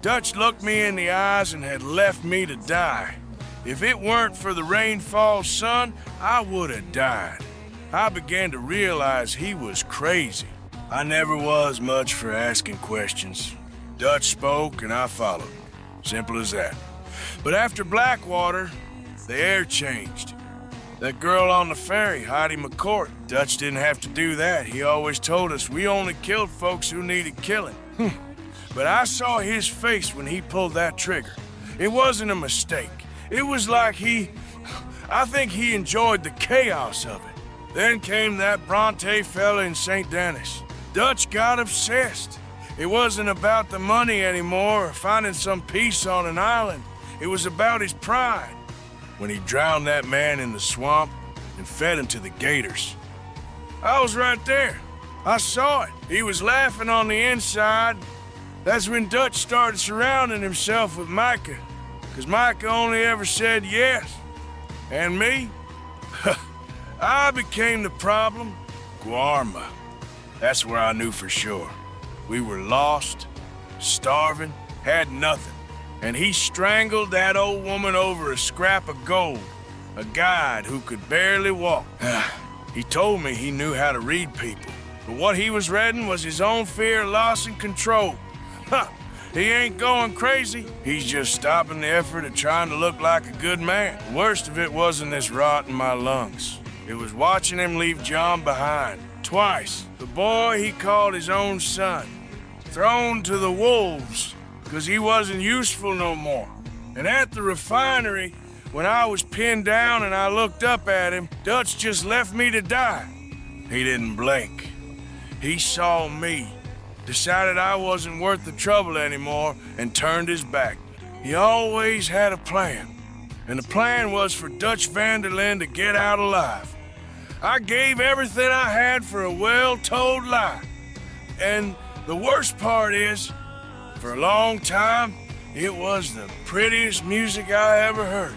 Dutch looked me in the eyes and had left me to die. If it weren't for the rainfall sun, I would have died. I began to realize he was crazy. I never was much for asking questions. Dutch spoke and I followed. Simple as that. But after Blackwater, the air changed. That girl on the ferry, Heidi McCourt, Dutch didn't have to do that. He always told us we only killed folks who needed killing. But I saw his face when he pulled that trigger. It wasn't a mistake. It was like I think he enjoyed the chaos of it. Then came that Bronte fella in St. Denis. Dutch got obsessed. It wasn't about the money anymore or finding some peace on an island. It was about his pride. When he drowned that man in the swamp and fed him to the gators. I was right there. I saw it. He was laughing on the inside. That's when Dutch started surrounding himself with Micah. Because Micah only ever said yes. And me? I became the problem. Guarma. That's where I knew for sure. We were lost, starving, had nothing. And he strangled that old woman over a scrap of gold. A guide who could barely walk. He told me he knew how to read people. But what he was reading was his own fear, loss, and control. He ain't going crazy. He's just stopping the effort of trying to look like a good man. The worst of it wasn't this rot in my lungs. It was watching him leave John behind. Twice. The boy he called his own son. Thrown to the wolves. Because he wasn't useful no more. And at the refinery, when I was pinned down and I looked up at him, Dutch just left me to die. He didn't blink. He saw me, decided I wasn't worth the trouble anymore, and turned his back. He always had a plan. And the plan was for Dutch van der Linde to get out alive. I gave everything I had for a well-told lie. And the worst part is, for a long time, it was the prettiest music I ever heard.